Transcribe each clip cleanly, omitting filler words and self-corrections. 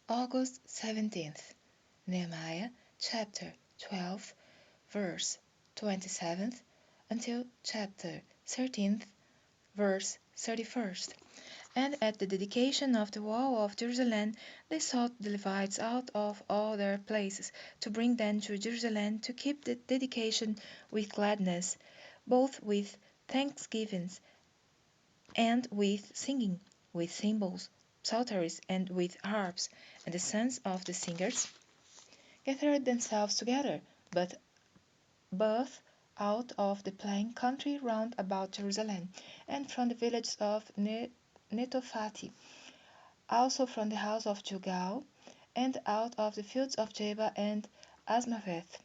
August 17th, Nehemiah chapter 12, verse 27 until chapter 13th, verse 31st. And at the dedication of the wall of Jerusalem, they sought the Levites out of all their places, to bring them to Jerusalem to keep the dedication with gladness, both with thanksgivings and with singing, with cymbals, psalteries, and with harps. And the sons of the singers gathered themselves together, but both out of the plain country round about Jerusalem, and from the villages of Netophati, also from the house of Jugal, and out of the fields of Jeba and Asmaveth.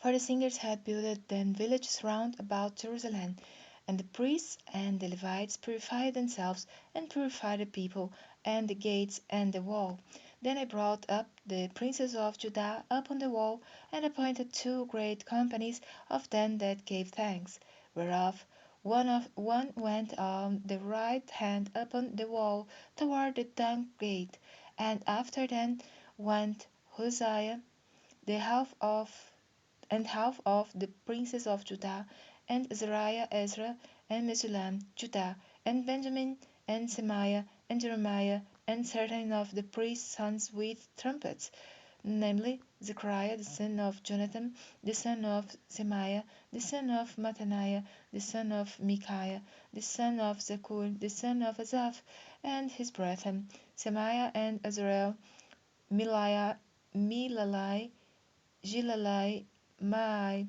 For the singers had builded then villages round about Jerusalem, and the priests and the Levites purified themselves, and purified the people, and the gates, and the wall. Then I brought up the princes of Judah upon the wall, and appointed 2 great companies of them that gave thanks, whereof one went on the right hand upon the wall toward the dung gate, and after them went Hosea, the half of the princes of Judah, and Azariah, Ezra, and Meshullam, Judah, and Benjamin, and Shemaiah, and Jeremiah, and certain of the priests' sons with trumpets, namely Zechariah the son of Jonathan, the son of Shemaiah, the son of Mattaniah, the son of Micaiah, the son of Zakur, the son of Asaph, and his brethren, Shemaiah and Azarel, Milalai, Gilalai, Maai,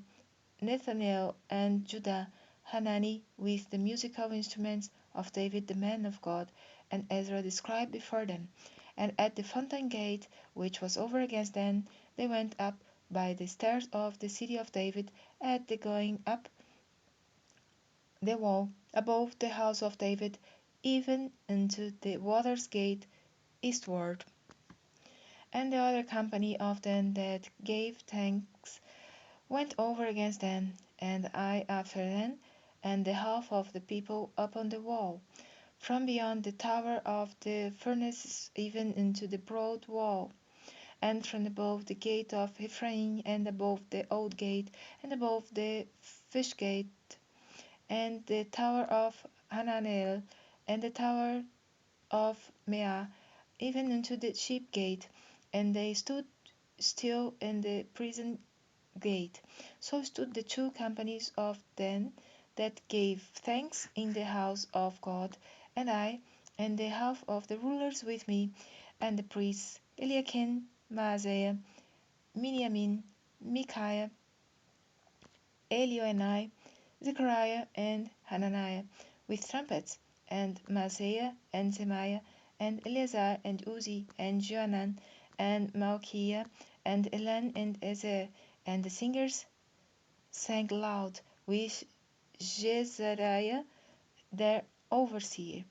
Nathanael, and Judah, Hanani, with the musical instruments of David the man of God, and Ezra the scribe before them. And at the fountain gate, which was over against them, they went up by the stairs of the city of David, at the going up the wall above the house of David, even unto the waters gate eastward. And the other company of them that gave thanks went over against them, and I after them, and the half of the people upon the wall, from beyond the tower of the furnaces even into the broad wall, and from above the gate of Ephraim, and above the old gate, and above the fish gate, and the tower of Hananel, and the tower of Meah, even unto the sheep gate, and they stood still in the prison gate. So stood the 2 companies of them that gave thanks in the house of God, and I, and the half of the rulers with me, and the priests Eliakim, Maaseiah, Miniamin, Micaiah, Elioenai, Zechariah, and Hananiah, with trumpets, and Maaseiah, and Shemaiah, and Eleazar, and Uzi, and Johanan, and Malchiah, and Elan, and Ezer, and the singers sang loud with Jezariah their overseer.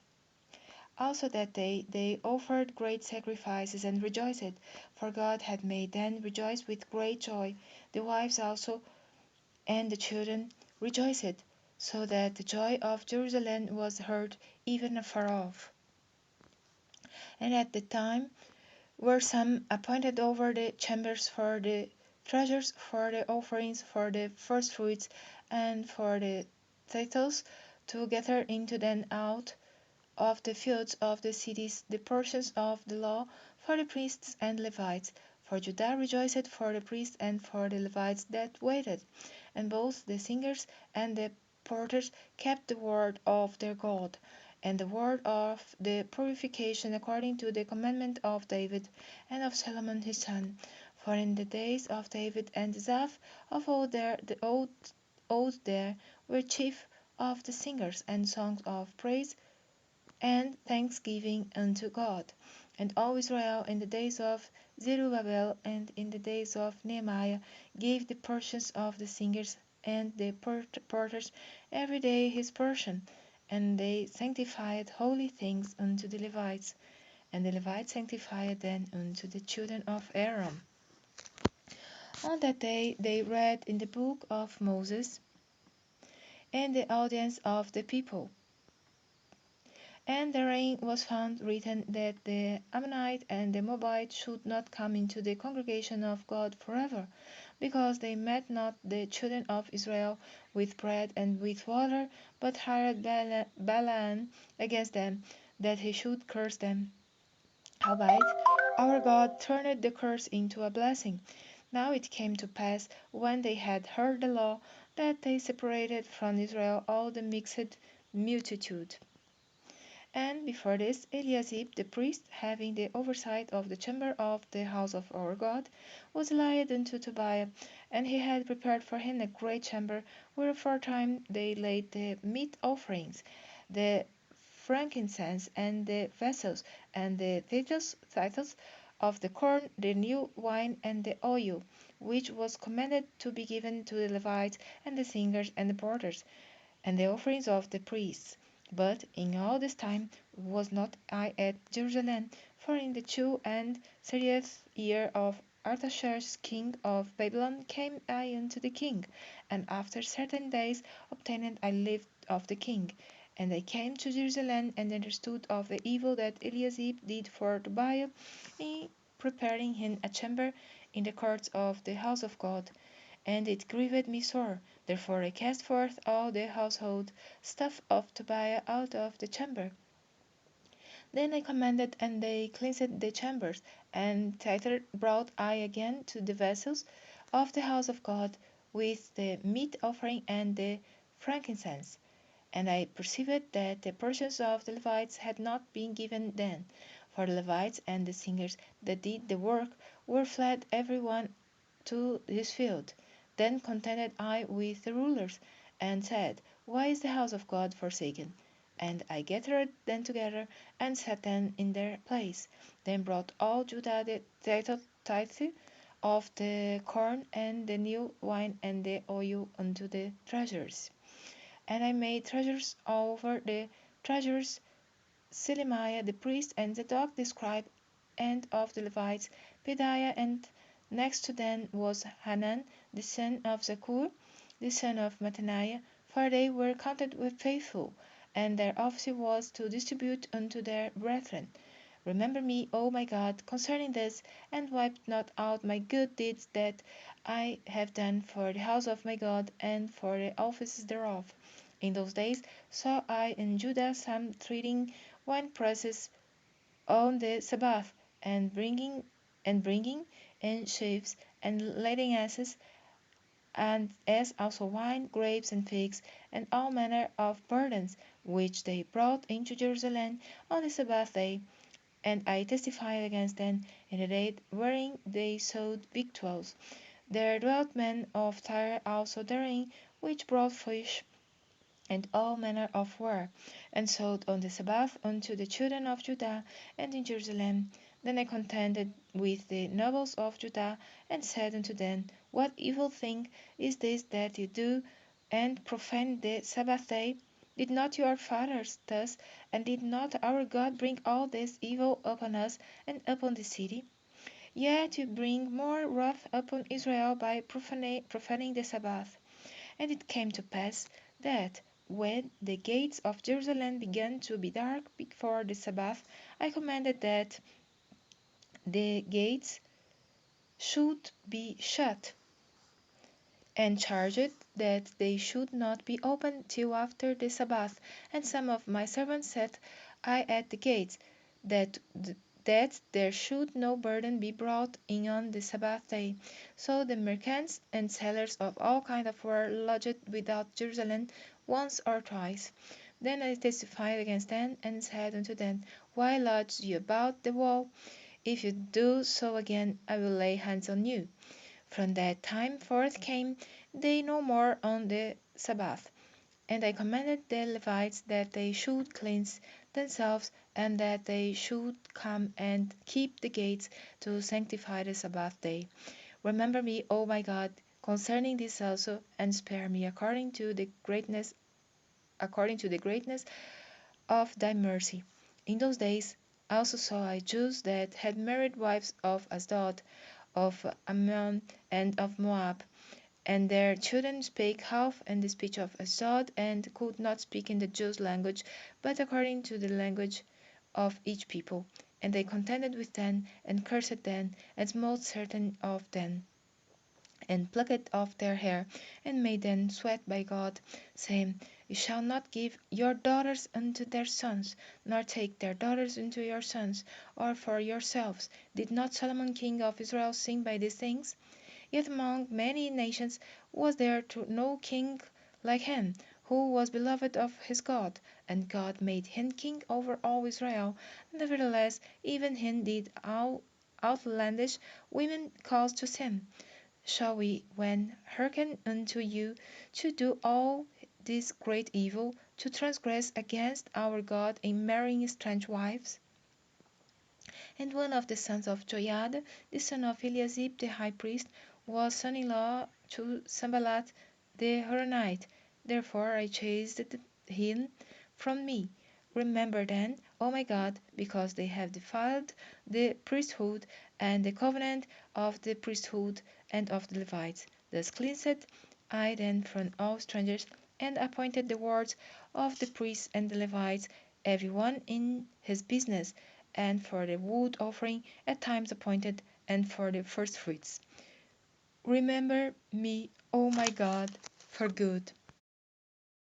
Also that day they offered great sacrifices and rejoiced, for God had made them rejoice with great joy. The wives also and the children rejoiced, so that the joy of Jerusalem was heard even afar off. And at the time were some appointed over the chambers for the treasures, for the offerings, for the firstfruits, and for the titles, to gather into them out of the fields of the cities the portions of the law for the priests and Levites. For Judah rejoiced for the priests and for the Levites that waited, and both the singers and the porters kept the word of their God, and the word of the purification according to the commandment of David and of Solomon his son. For in the days of David and Zaph of old there were chief of the singers and songs of praise and thanksgiving unto God. And all Israel in the days of Zerubbabel and in the days of Nehemiah gave the portions of the singers and the porters every day his portion, and they sanctified holy things unto the Levites, and the Levites sanctified them unto the children of Aaron. On that day they read in the book of Moses in the audience of the people, And therein was found written that the Ammonite and the Moabite should not come into the congregation of God forever, because they met not the children of Israel with bread and with water, but hired Balaam against them, that he should curse them. Howbeit our God turned the curse into a blessing. Now it came to pass, when they had heard the law, that they separated from Israel all the mixed multitude. And before this, Eliasib the priest, having the oversight of the chamber of the house of our God, was allied unto Tobiah, and he had prepared for him a great chamber, where aforetime they laid the meat offerings, the frankincense, and the vessels, and the titles of the corn, the new wine, and the oil, which was commanded to be given to the Levites, and the singers, and the porters, and the offerings of the priests. But in all this time was not I at Jerusalem, for in the 32nd year of Artaxerxes king of Babylon came I unto the king, and after certain days obtained I leave of the king. And I came to Jerusalem, and understood of the evil that Eliasib did for Tobiah, in preparing him a chamber in the courts of the house of God. And it grieved me sore. Therefore I cast forth all the household stuff of Tobiah out of the chamber. Then I commanded, and they cleansed the chambers, and thither brought I again to the vessels of the house of God, with the meat offering and the frankincense. And I perceived that the portions of the Levites had not been given then, for the Levites and the singers that did the work were fled every one to his field. Then contended I with the rulers, and said, Why is the house of God forsaken? And I gathered them together, and set them in their place. Then brought all Judah the tithe of the corn and the new wine and the oil unto the treasures. And I made treasures over the treasures Selemiah the priest, and Zadok the scribe, and of the Levites, Pedaiah, and next to them was Hanan the son of Zakur, the son of Mattaniah, for they were counted with faithful, and their office was to distribute unto their brethren. Remember me, O my God, concerning this, and wipe not out my good deeds that I have done for the house of my God, and for the offices thereof. In those days saw I in Judah some treading winepresses on the Sabbath, and bringing in sheaves, and leading asses, and as also wine, grapes, and figs, and all manner of burdens, which they brought into Jerusalem on the Sabbath day. And I testified against them in the day wherein they sowed victuals. There dwelt men of Tyre also therein, which brought fish and all manner of ware, and sold on the Sabbath unto the children of Judah and in Jerusalem. Then I contended with the nobles of Judah, and said unto them, What evil thing is this that you do, and profane the Sabbath day? Did not your fathers thus, and did not our God bring all this evil upon us and upon the city? Yet you bring more wrath upon Israel by profaning the Sabbath. And it came to pass that, when the gates of Jerusalem began to be dark before the Sabbath, I commanded that the gates should be shut, and charged that they should not be opened till after the Sabbath. And some of my servants set I at the gates, that that there should no burden be brought in on the Sabbath day. So the merchants and sellers of all kind of ware lodged without Jerusalem once or twice. Then I testified against them, and said unto them, Why lodge ye about the wall? If you do so again, I will lay hands on you. From that time forth came they no more on the Sabbath. And I commanded the Levites that they should cleanse themselves, and that they should come and keep the gates to sanctify the Sabbath day. Remember me, O my God, concerning this also, and spare me according to the greatness of thy mercy. In those days also saw I Jews that had married wives of Asdod, of Ammon, and of Moab, And their children spake half in the speech of Ashdod, and could not speak in the Jews' language, but according to the language of each people. And they contended with them, and cursed them, and smote certain of them, and plucked off their hair, and made them sweat by God, saying, You shall not give your daughters unto their sons, nor take their daughters unto your sons, or for yourselves. Did not Solomon king of Israel sin by these things? Yet among many nations was there no king like him, who was beloved of his God, and God made him king over all Israel. Nevertheless, even him did outlandish women cause to sin. Shall we then hearken unto you to do all this great evil, to transgress against our God in marrying strange wives? And one of the sons of Joiada, the son of Eliasib the high priest, was son-in-law to Sanballat the Horonite. Therefore I chased him from me. Remember then, O my God, because they have defiled the priesthood and the covenant of the priesthood and of the Levites. Thus cleansed I them from all strangers, and appointed the wards of the priests and the Levites, every one in his business, and for the wood offering at times appointed, and for the firstfruits. Remember me, O my God, for good.